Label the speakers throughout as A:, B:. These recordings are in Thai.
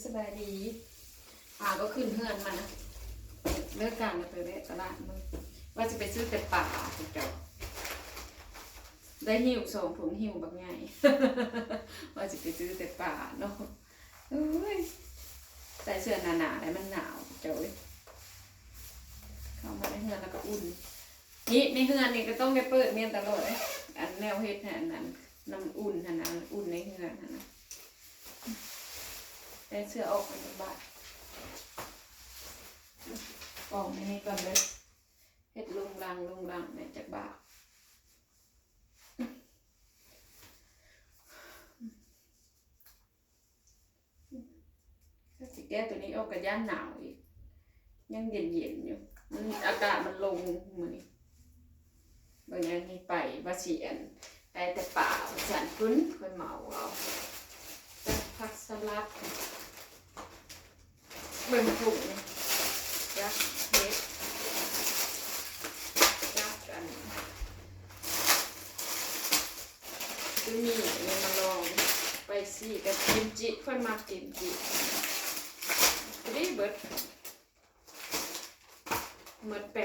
A: สบายดีก็ขึ้นเฮือนมานะเลิกการมาไปเวะตลาดมึงว่าจะไปซื้อแต่ป่าเจ้าได้หิว2 ถุงหิวแบบไง ว่าจะไปซื้อแต่ป่าเนาะเอ้ยใส่เสื้อหนาๆแล้วมันหนาวเจ้าเข้ามาในเฮือนแล้วก็อุ่นนี่ในเฮือนนี่ก็ต้องได้เปิดเมียนตลอดเลยอันแนวเฮ็ดอันนั้นน้ำอุ่นอันนั้นอุ่นในเฮือนนะได้เสื้อออกมาจากบ้านกล่องในนี้ก่อนเลยเฮ็ดลุงรังเนี่ยจากบ้านถ้าสิแก้ตัวนี้ออกกับย่านหนาวอีกยังเย็นอยู่มันอากาศมันลงมือนี้บางอย่างนี้ไปว่าเสียนไปแต่ป่าสันฟื้นคนเมาเอาแต่ผักสลัดเบิ่งถุงยักษ์เฮ็ดยักษ์กันคือมีเนี่ยมาลองไปซี่กับกิมจิคนมากิมจิรีเบิร์ดเมื่อ$80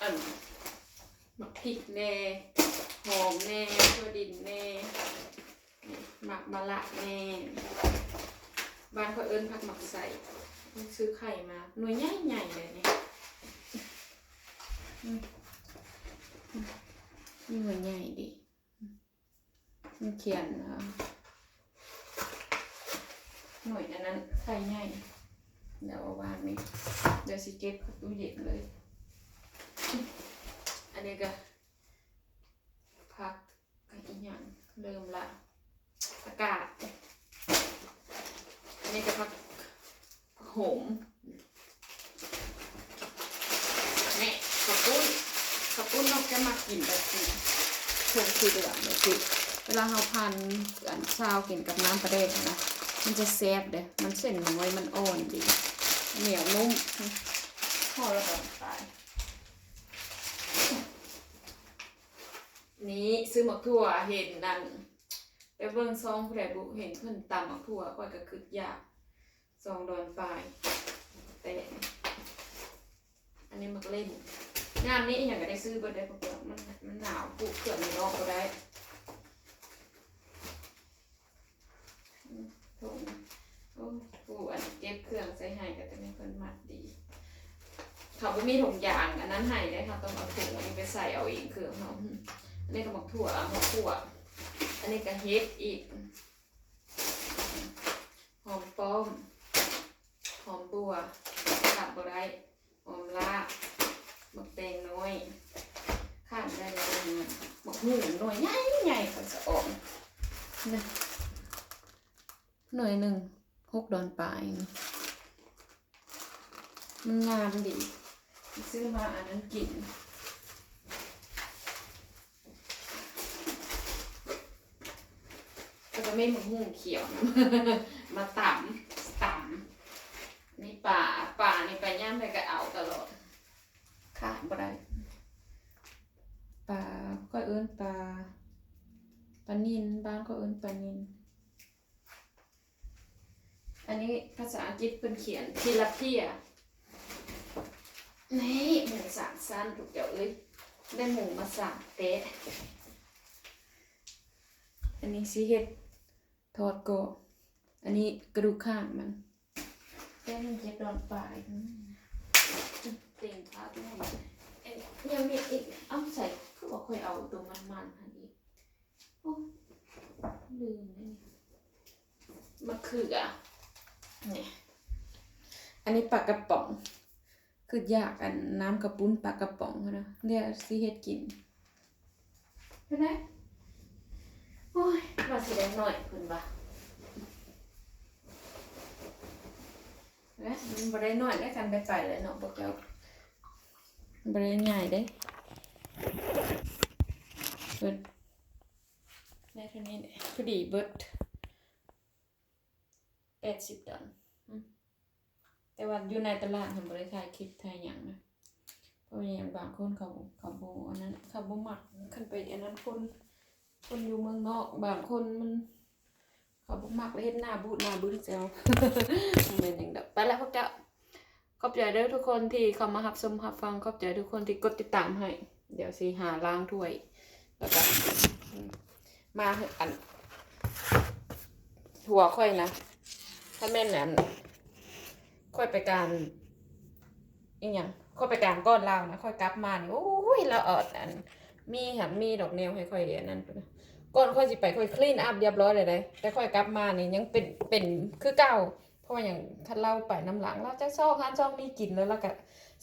A: อันหมักพริกแน่หอมแน่ถั่วดินแน่หมักมะละแน่บ้านเขาเอิ้นผักหมักใส่ซื้อไข่มาหน่วยใหญ่เลยเนี่ยนี่หน่วยใหญ่ดิมันเขียนหน่วยอันนั้นไข่ใหญ่เดี๋ยววางนี่เดี๋ยวสิเก็บตู้เย็นเลยอันนี้ก็ผักกันอีกอย่างเริ่มละอากาศอันนี้ก็ผักโหมนี่ขับปุ้นเราจะมากินแบบนี้ผงสีเหลืองแบบนี้เวลาเราพันอันซาวกินกับน้ำปลาแดกนะมันจะแซ่บเด้มันเส้นน้อยมันอ่อนดีเหนียวนุ่มพอแล้วก็ตายนี้ซื้อหมักถั่วเห็นนั่นไปเบิ่งซองผู้ใดบุเห็นเพิ่นตำหมักถั่วก่อนก็คือยากซองดอนปลายแต่อันนี้มักเล่นงานนี้อย่างก็ได้ซื้อเบิดได้เพราะมันหนาวปลูกเขื่อนในนอกก็ได้ถุงโอ้ปูอันเก็บเครื่องใส่ให้ก็จะเป็นคนมัดดีเขาไม่มีถุงยางอันนั้นให้ได้ค่ะต้องเอาถุงอันนี้ไปใส่เอาเองเครื่องเขาอันนี้ก็หมักถั่วอันนี้ก็เฮ็ดอีกหอมป้อมหอมบัวขาดบ่ได้หอมลาหมักแตงน้อยขาดได้เลยหมักหูหน่วยใหญ่เขาจะออกนะหน่วยหนึ่ง6 ดอนปลายมันงามดีซื้อมาอันนั้นกินก็จะไม่หมักหูเขียวมาต่ำนี่ป่านี่ไปย่างไปก็เอาตลอดขาดบ่ได้ป่าก็เอิ้นปลานิลบ้านก็เอิ้นปลานิลอันนี้ภาษาอังกฤษเป็นเขียนทีละเพียนี่หมูสามสั้นถูกเดี๋ยวได้หมูมา3 เต๊ะอันนี้ซีเห็ดทอดกรอบอันนี้กระดูกข้างมันได้7 ดอนปลายเต็งพาทุกคนยังมีอีกเอาใส่คือบอกค่อยเอาตัวมันอันนี้โอ้ลืมนี่มะเขือเนี่ยอันนี้ปลากระป๋องคืออยากอันน้ำกระปุ้นปลากระป๋องนะเนี่ยซีเฮ็ดกินเห็นไหมโอ้ยว่าสิได้หน่อยคุณบ่นะมันบ่ได้หน่อยได้กันไปเลยเนาะพวกเจ้าบ่ได้ง่ายเด้เบิดได้เท่านี้เนี่ยพอดีเบิด$80แต่ว่าอยู่ในตลาดเห็นบริการคลิปไทยอย่างนะเพราะอย่างบางคนเขาโบอันนั้นเขาโบหมักขึ้นไปอันนั้นคนอยู่เมืองนอกบางคนมัน เขาบอกมักเลยเห็นหน้าบูดหน้าบึ้งเซล เป็นอย่างเดียวไปแล้วพวกเจ้าขอบใจเด้อทุกคนที่เข้ามารับชมรับฟังขอบใจทุกคนที่กดติดตามให้เดี๋ยวสิหาล้างถ้วยแล้วก็มาอันหัวค่อยนะถ้าแม่นนั้นค่อยไปการอีกอย่างค่อยไปการก้อนเรานะค่อยกลับมานี่โอ้ยเราอดอันมีดอกแนวให้ค่อยอันนั้นก่อนค่อยสิไปค่อยคลีนอัพเรียบร้อยเลยแต่ค่อยกลับมานี่ยังเป็นคือเก่าเพราะว่าอย่างถ้าเราไปน้ำหลังเราจะซ่องหาซ่องมีกินแล้วก็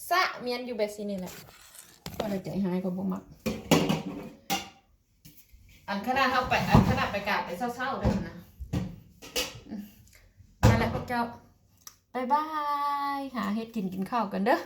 A: สะเมียนอยู่แบบนี้แหละก็เลยใจหายก็บ่มักอันขนาดเข้าไปอันขนาดไปกาดไปเศร้าๆเลยนะนั่นแหละพวกเจ้าบายบายหาเฮ็ดกินข้าวกันเด้อ